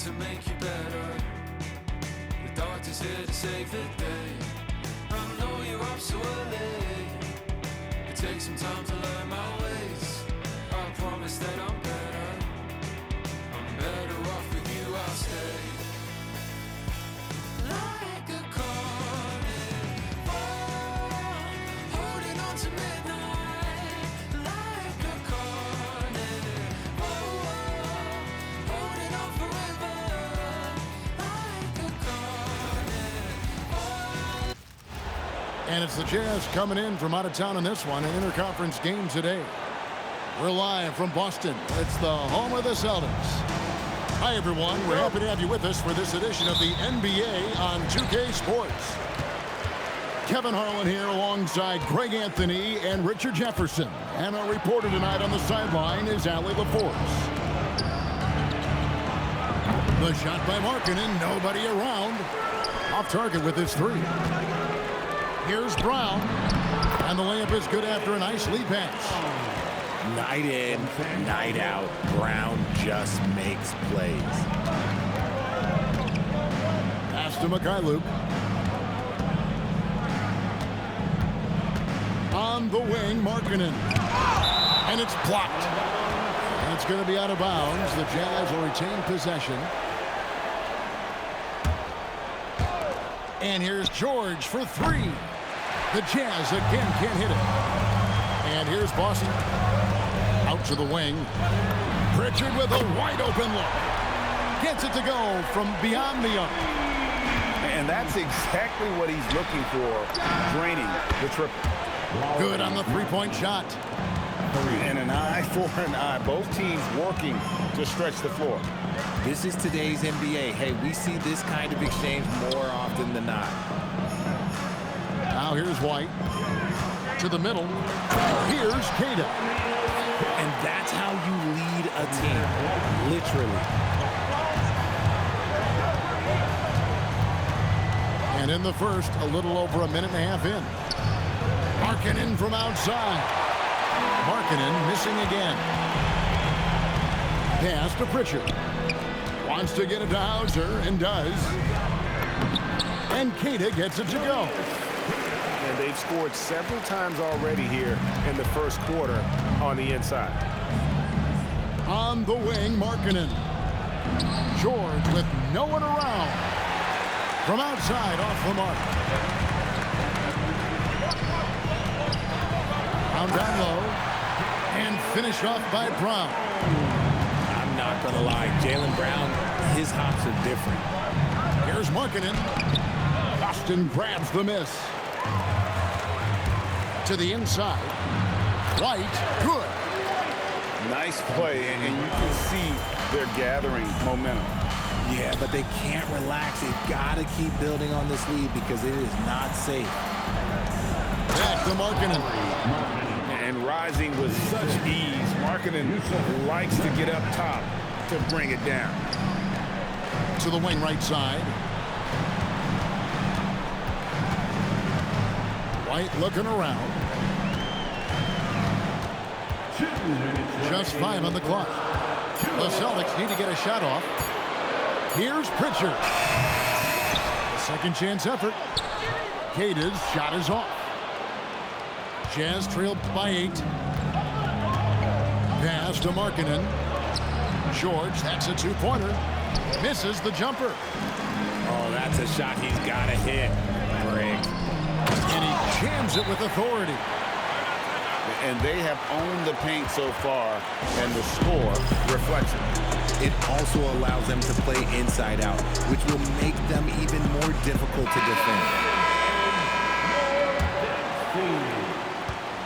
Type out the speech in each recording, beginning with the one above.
to make you better. The doctor's here to save the day. I know you're up so early. It takes some time to learn my ways. I promise that I'm better. I'm better off with you, I'll stay. Like a carnival, holding on to midnight. Like a carnival, holding on forever. Like a carnival. And it's the Jazz coming in from out of town in this one, an interconference game today. We're live from Boston. It's the home of the Celtics. Hi, everyone. We're happy to have you with us for this edition of the NBA on 2K Sports. Kevin Harlan here alongside Greg Anthony and Richard Jefferson. And our reporter tonight on the sideline is Allie LaForce. The shot by Markkanen, nobody around. Off target with his three. Here's Brown. And the layup is good after a nice lead pass. Night in, night out, Brown just makes plays. Pass to Mikhailuk. On the wing, Markkanen. And it's blocked. And it's going to be out of bounds. The Jazz will retain possession. And here's George for three. The Jazz again can't hit it. And here's Boston. Out to the wing. Pritchard with a wide open look. Gets it to go from beyond the arc. And that's exactly what he's looking for, draining the triple. Good on the three-point shot. And an eye for an eye. Both teams working to stretch the floor. This is today's NBA. Hey, we see this kind of exchange more often than not. Now here's White. To the middle. Here's Queta. And that's how you lead a team, literally. And in the first, a little over a minute and a half in. Markkanen from outside. Markkanen missing again. Pass to Pritchard. Wants to get it to Hauser, and does. And Queta gets it to go. And they've scored several times already here in the first quarter on the inside. On the wing, Markkanen. George with no one around. From outside, off the mark. Down low. And finished off by Brown. I'm not going to lie. Jaylen Brown, his hops are different. Here's Markkanen. Boston grabs the miss. To the inside. White, good. Nice play, and you can see they're gathering momentum. Yeah, but they can't relax. They've got to keep building on this lead because it is not safe. Back to Markkanen. And rising with such ease. Markkanen likes to get up top to bring it down. To the wing right side. White looking around. Just 5 on the clock. The Celtics need to get a shot off. Here's Pritchard. Second chance effort. Queta's shot is off. Jazz trailed by 8. Pass to Markkanen. George, that's a two-pointer. Misses the jumper. Oh, that's a shot he's got to hit, Greg. And he jams it with authority. And they have owned the paint so far, and the score reflects it. It also allows them to play inside out, which will make them even more difficult to defend.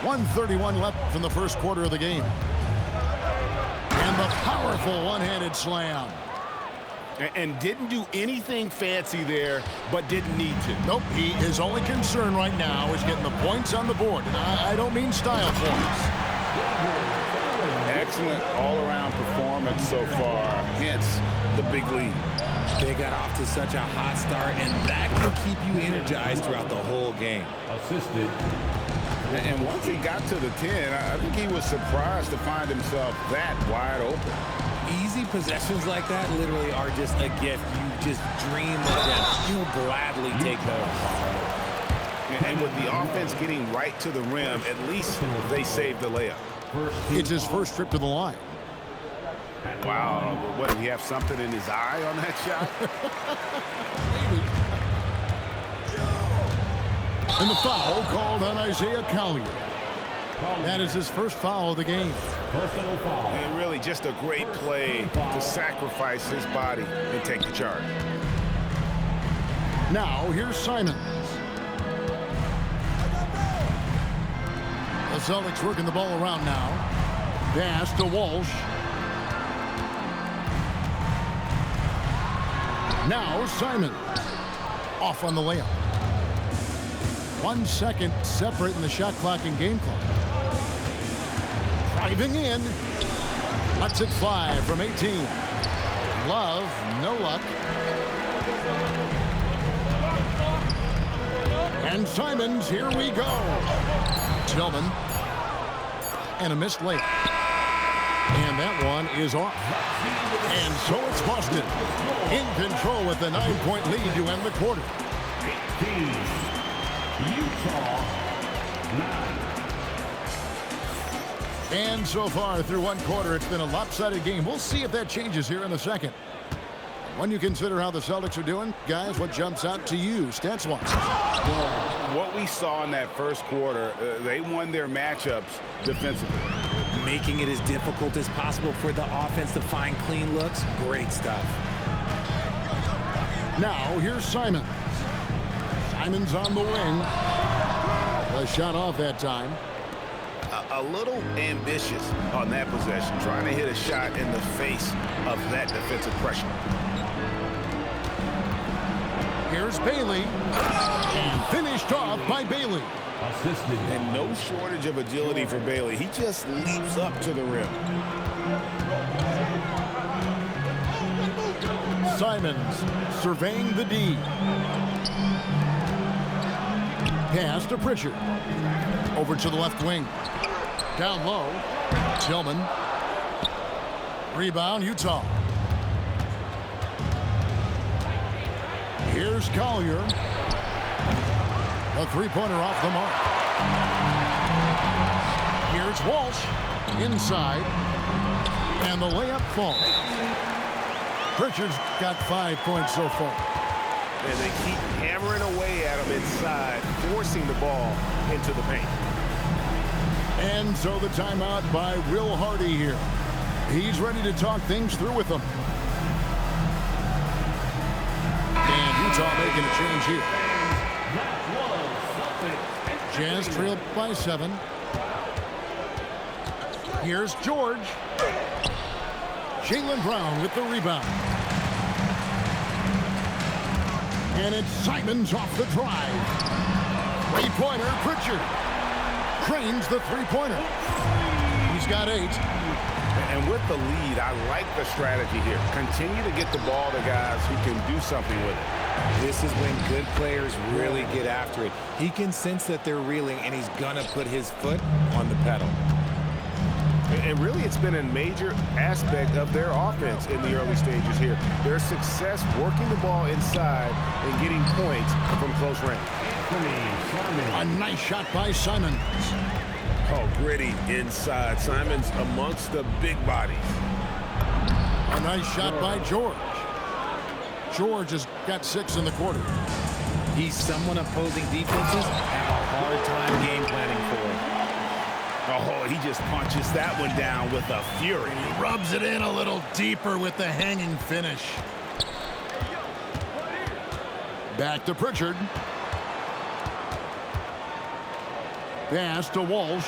1:31 left from the first quarter of the game. And the powerful one-handed slam. And didn't do anything fancy there, but didn't need to. Nope, his only concern right now is getting the points on the board. And I don't mean style points. Excellent all-around performance so far, hence the big lead. They got off to such a hot start, and that can keep you energized throughout the whole game. Assisted. And once he got to the 10, I think he was surprised to find himself that wide open. Easy possessions like that literally are just a gift. You just dream of them. You'll gladly take those. And with the offense getting right to the rim, at least they saved the layup. It's his first trip to the line. Wow, what, did he have something in his eye on that shot? And the foul called on Isaiah Collier. That is his first foul of the game. And really just a great play to sacrifice his body and take the charge. Now, here's Simons. The Celtics working the ball around now. Pass to Walsh. Now Simons. Off on the layup. 1 second separating the shot clock and game clock. Driving in. Lets it fly from 18. Love, no luck. And Simons, here we go. Tillman. And a missed layup. And that one is off. And so it's Boston in control with the 9-point lead to end the quarter. Utah 9. And so far through one quarter, it's been a lopsided game. We'll see if that changes here in a second. When you consider how the Celtics are doing, guys, what jumps out to you, stats-wise? What we saw in that first quarter, they won their matchups defensively. Making it as difficult as possible for the offense to find clean looks. Great stuff. Now, here's Simons. Simons on the wing. A shot off that time. A little ambitious on that possession, trying to hit a shot in the face of that defensive pressure. Here's Bailey. And finished off by Bailey. Assisted. And no shortage of agility for Bailey. He just leaps up to the rim. Simons surveying the D. Pass to Pritchard. Over to the left wing. Down low. Tillman. Rebound, Utah. Here's Collier. A three-pointer off the mark. Here's Walsh. Inside. And the layup falls. Pritchard's got 5 points so far. And they keep hammering away at him inside, forcing the ball into the paint. And so the timeout by Will Hardy here. He's ready to talk things through with them. And Utah making a change here. Jazz trailed by 7. Here's George. Jaylen Brown with the rebound. And it's Simons off the drive. Three-pointer, Pritchard. Cranes the three-pointer. He's got 8. And with the lead, I like the strategy here. Continue to get the ball to guys who can do something with it. This is when good players really get after it. He can sense that they're reeling, and he's going to put his foot on the pedal. And really, it's been a major aspect of their offense in the early stages here. Their success working the ball inside and getting points from close range. A nice shot by Simons. Oh, gritty inside. Simons amongst the big bodies. A nice shot by George. George has got 6 in the quarter. He's someone opposing defenses have a hard time game planning for. Oh, he just punches that one down with a fury. He rubs it in a little deeper with the hanging finish. Back to Pritchard. Pass to Walsh.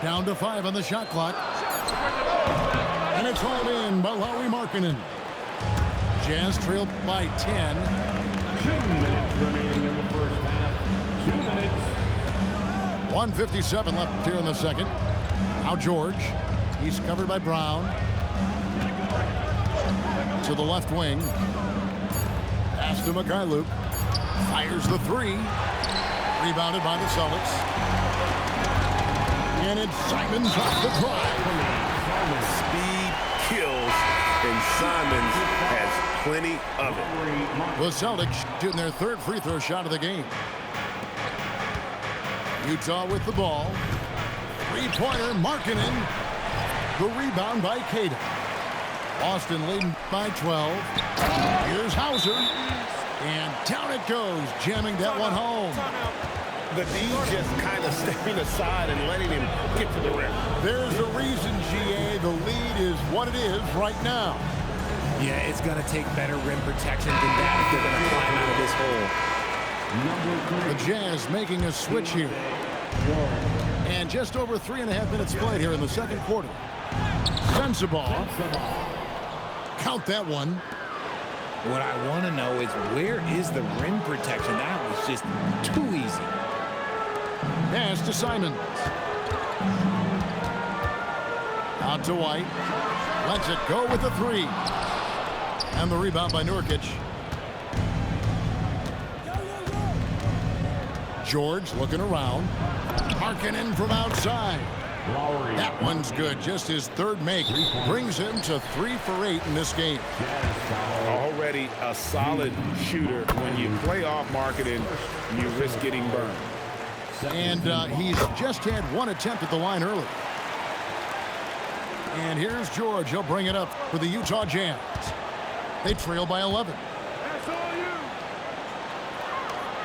Down to 5 on the shot clock. And it's hauled in by Lauri Markkanen. Jazz trailed by 10. 2 minutes remaining in the first half. 2 minutes. 1:57 left here in the second. Now George. He's covered by Brown. To the left wing. Pass to Mikhailuk. Fires the 3. Rebounded by the Celtics. And it's Simons off the drive. Speed kills, and Simons has plenty of it. The Celtics shooting their third free throw shot of the game. Utah with the ball. Three-pointer, Markkanen. The rebound by Queta. Boston leading by 12. Here's Hauser. And down it goes, jamming that one home. The D just kind of stepping aside and letting him get to the rim. There's a reason, GA, the lead is what it is right now. Yeah, it's going to take better rim protection than that if they're going to climb out of this hole. The Jazz making a switch here. And just over 3.5 minutes played here in the second quarter. Sensabaugh. Count that one. What I want to know is where is the rim protection? That was just too easy. Pass to Simons. Out to White. Lets it go with the three. And the rebound by Nurkic. George looking around. Markkanen from outside. That one's good. Just his third make. Brings him to 3 for 8 in this game. Already a solid shooter. When you play off Markkanen, you risk getting burned. And he's just had one attempt at the line early. And here's George. He'll bring it up for the Utah Jazz. They trail by 11.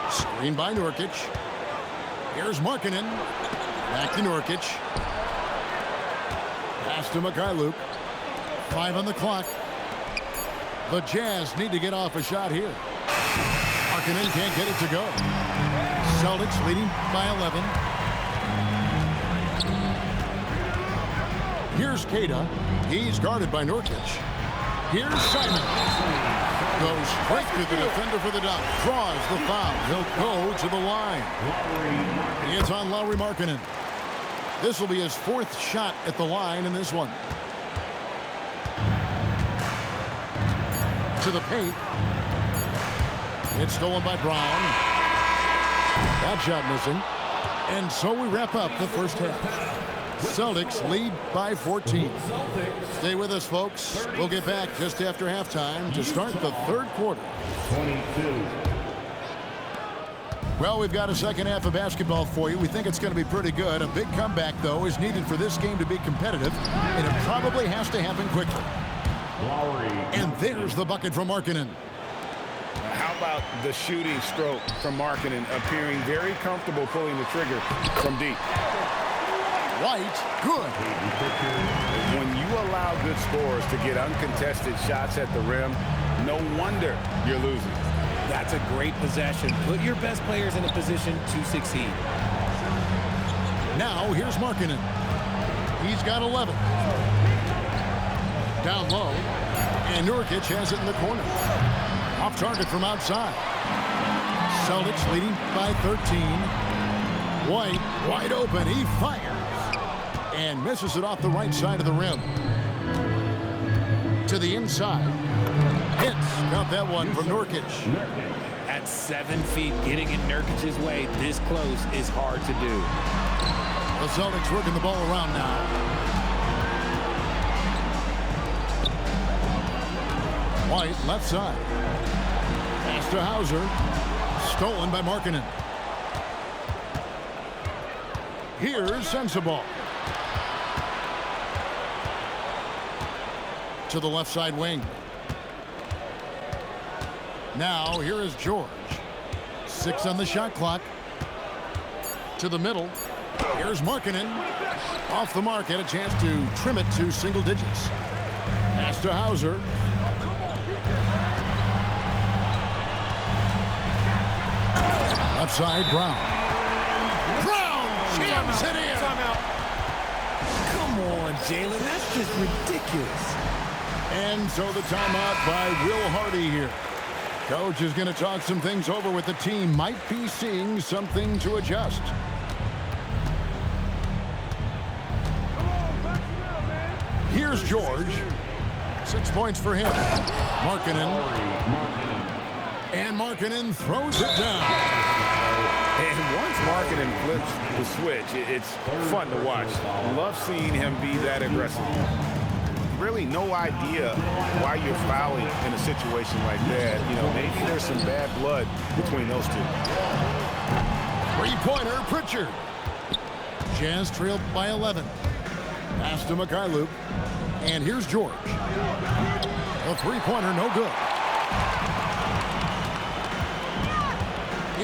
Screen by Nurkic. Here's Markkanen. Back to Nurkic. Pass to Mikhailuk. 5 on the clock. The Jazz need to get off a shot here. Markkanen can't get it to go. Celtics leading by 11. Here's Queta. He's guarded by Nurkic. Here's Simon. Goes straight to the defender for the dunk. Draws the foul. He'll go to the line. It's on Lauri Markkanen. This will be his 4th shot at the line in this one. To the paint. It's stolen by Brown. That shot missing. And so we wrap up the first half. Celtics lead by 14. Stay with us, folks. We'll get back just after halftime to start the third quarter. 22. Well, we've got a second half of basketball for you. We think it's going to be pretty good. A big comeback, though, is needed for this game to be competitive, and it probably has to happen quickly. And there's the bucket from Markkanen. How about the shooting stroke from Markkanen, appearing very comfortable pulling the trigger from deep. White, good. When you allow good scorers to get uncontested shots at the rim, no wonder you're losing. That's a great possession. Put your best players in a position to succeed. Now, here's Markkanen. He's got 11. Down low. And Nurkic has it in the corner. Off target from outside. Celtics leading by 13. White, wide open. He fires. And misses it off the right side of the rim. To the inside. Hits. Got that one from Nurkic. At 7 feet, getting in Nurkic's way this close is hard to do. The Celtics working the ball around now. White, left side. Pass to Hauser. Stolen by Markkanen. Here's Sensabaugh. To the left side wing. Now, here is George. 6 on the shot clock. To the middle. Here's Markkanen. Off the mark. Had a chance to trim it to single digits. Pass to Hauser. Left side, Brown. Brown jams it in. Come on, Jalen. That's just ridiculous. And so the timeout by Will Hardy here. Coach is going to talk some things over with the team. Might be seeing something to adjust. Here's George. 6 points for him. Markkanen. And Markkanen throws it down. And once Markkanen flips the switch, it's fun to watch. Love seeing him be that aggressive. Really no idea why you're fouling in a situation like that. You know, maybe there's some bad blood between those two. Three-pointer, Pritchard. Jazz trailed by 11. Pass to Mykhailiuk. And here's George. A three-pointer, no good.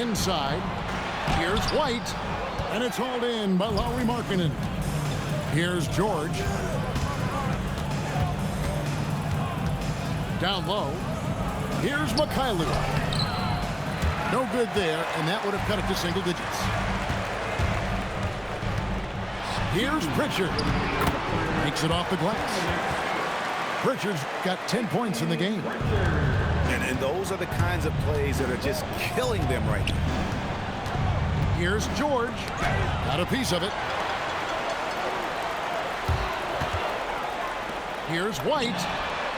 Inside. Here's White. And it's hauled in by Lauri Markkanen. Here's George. Down low. Here's Mykhailiuk. No good there, and that would have cut it to single digits. Here's Pritchard. Takes it off the glass. Pritchard's got 10 points in the game. And those are the kinds of plays that are just killing them right now. Here's George. Got a piece of it. Here's White.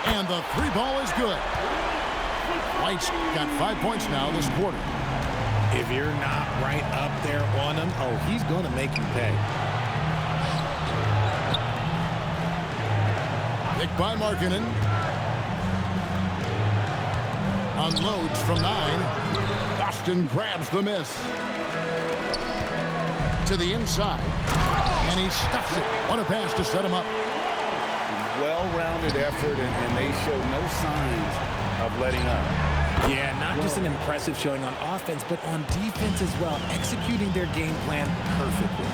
And the three ball is good. White's got 5 points now this quarter. If you're not right up there on him, oh, he's going to make you pay. Picked by Markkanen. Unloads from 9. Boston grabs the miss. To the inside. And he stuffs it. What a pass to set him up. Well-rounded effort, and they show no signs of letting up. Yeah, not just an impressive showing on offense, but on defense as well, executing their game plan perfectly.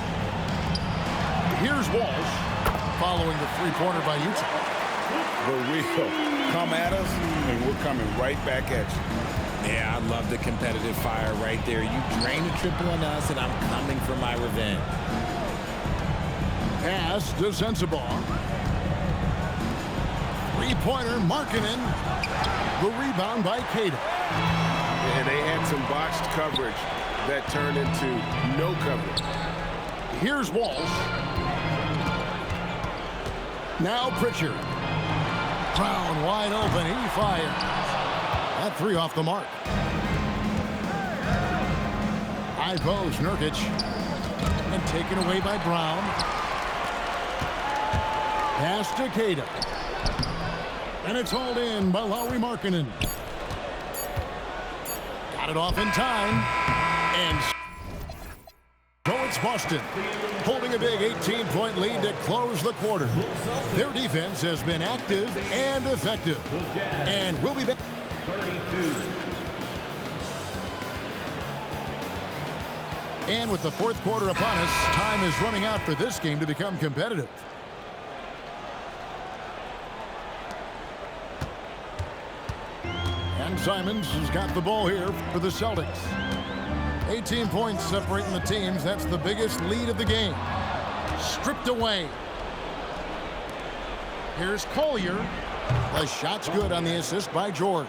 Here's Walsh, following the three-pointer by Utah. But we'll come at us, and we're coming right back at you. Yeah, I love the competitive fire right there. You drain a triple on us, and I'm coming for my revenge. Pass to Sensabaugh. Three-pointer, Markkanen. The rebound by Queta. And they had some botched coverage that turned into no coverage. Here's Walsh. Now Pritchard. Brown wide open. He fires. That three off the mark. High post, Nurkic. And taken away by Brown. Pass to Queta. And it's hauled in by Lauri Markkanen. Got it off in time. And so it's Boston, holding a big 18-point lead to close the quarter. Their defense has been active and effective. And we'll be back. And with the fourth quarter upon us, time is running out for this game to become competitive. And Simons has got the ball here for the Celtics. 18 points separating the teams. That's the biggest lead of the game. Stripped away. Here's Collier. The shot's good on the assist by George.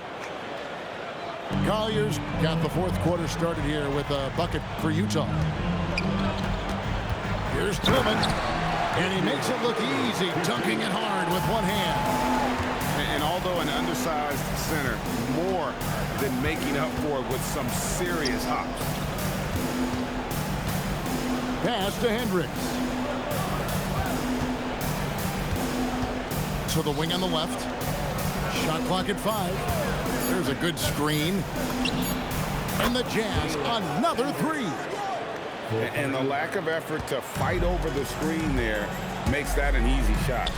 Collier's got the fourth quarter started here with a bucket for Utah. Here's Tillman. And he makes it look easy, dunking it hard with one hand. And although an undersized center, more than making up for it with some serious hops. Pass to Hendricks. To the wing on the left. Shot clock at 5. There's a good screen. And the Jazz, another three. And the lack of effort to fight over the screen there makes that an easy shot.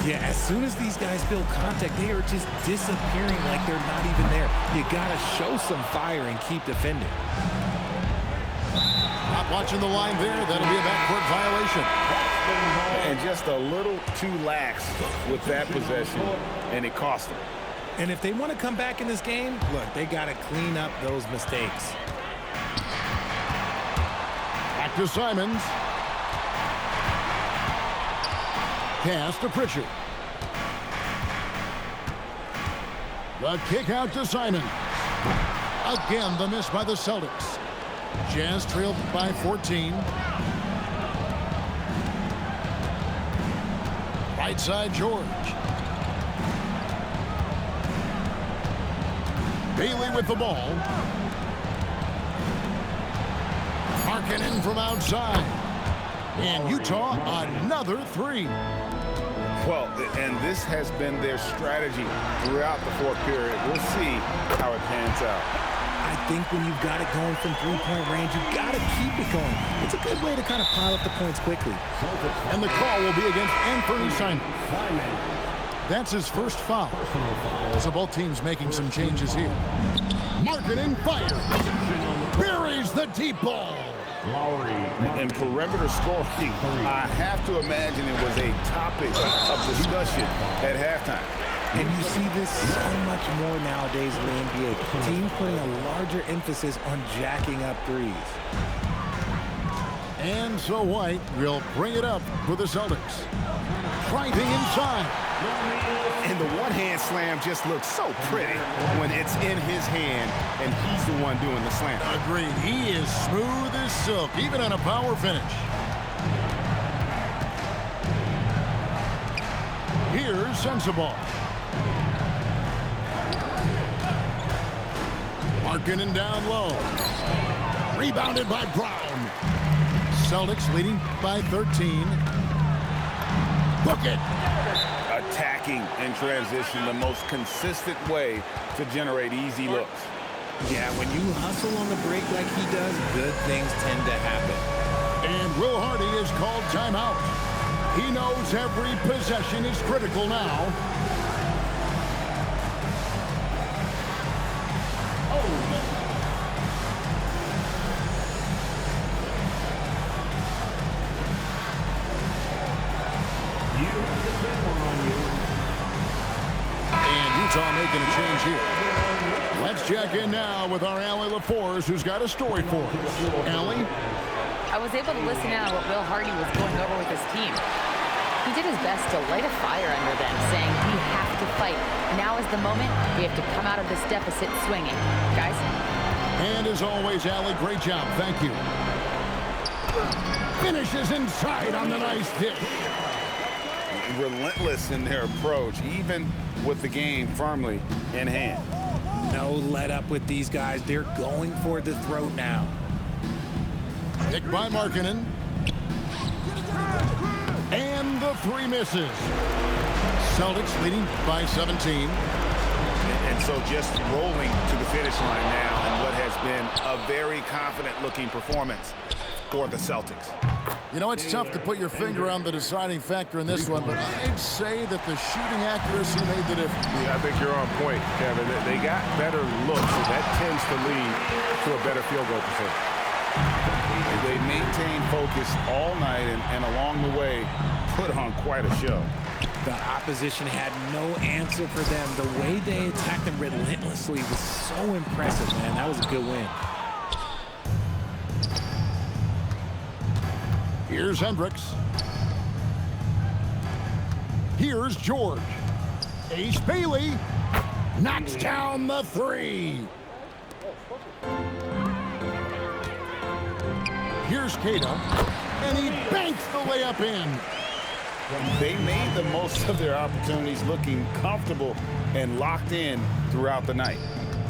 Yeah, as soon as these guys build contact, they are just disappearing like they're not even there. You gotta show some fire and keep defending. Not watching the line there. That'll be a backcourt violation. And just a little too lax with that possession, and it cost them. And if they want to come back in this game, look, they gotta clean up those mistakes. Back to Simons. Pass to Pritchard. The kick out to Simons. Again, the miss by the Celtics. Jazz trailed by 14. Right side, George. Bailey with the ball. Markkanen from outside. And Utah, another three. Well, and this has been their strategy throughout the fourth period. We'll see how it pans out. I think when you've got it going from three-point range, you've got to keep it going. It's a good way to kind of pile up the points quickly. And the call will be against Anthony Simon. That's his first foul. So both teams making some changes here. Markkanen fires. Buries the deep ball. Lowry. And perimeter scoring, I have to imagine it was a topic of discussion at halftime. And you see this so much more nowadays in the NBA. Teams putting a larger emphasis on jacking up threes. And so White will bring it up for the Celtics. Driving inside. And the one-hand slam just looks so pretty when it's in his hand and he's the one doing the slam. Agreed. He is smooth as silk, even on a power finish. Here's Sensabaugh. Markkanen down low. Rebounded by Brown. Celtics leading by 13. Book it. Attacking in transition, the most consistent way to generate easy looks. Yeah, when you hustle on the break like he does, good things tend to happen. And Will Hardy is called timeout. He knows every possession is critical now. Making a change here. Let's check in now with our Allie LaForce, who's got a story for us. Allie? I was able to listen in on what Will Hardy was going over with his team. He did his best to light a fire under them, saying we have to fight. Now is the moment. We have to come out of this deficit swinging. Guys? And as always, Allie, great job. Thank you. Finishes inside on the nice dish. Relentless in their approach, even with the game firmly in hand. No let up with these guys. They're going for the throat now. Picked by Markkanen. And the three misses. Celtics leading by 17. And so just rolling to the finish line now in what has been a very confident-looking performance for the Celtics. You know, it's tough to put your finger on the deciding factor in this one, but I'd say that the shooting accuracy made the difference. Yeah, I think you're on point, Kevin. They got better looks, and that tends to lead to a better field goal percentage. They maintained focus all night and along the way put on quite a show. The opposition had no answer for them. The way they attacked them relentlessly was so impressive, man. That was a good win. Here's Hendricks. Here's George. Ace Bailey knocks down the three. Here's Cato, and he banks the layup in. They made the most of their opportunities, looking comfortable and locked in throughout the night.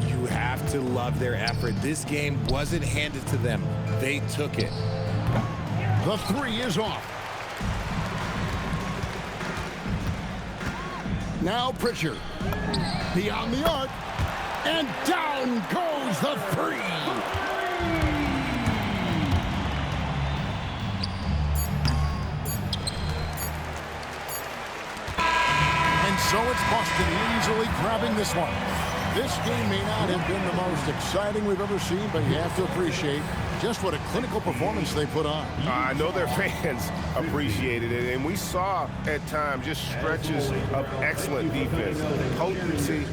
You have to love their effort. This game wasn't handed to them. They took it. The three is off. Now Pritchard. Beyond the arc. And down goes the three. And so it's Boston easily grabbing this one. This game may not have been the most exciting we've ever seen, but you have to appreciate just what a clinical performance they put on. I know their fans appreciated it, and we saw at times just stretches of excellent defense, potency,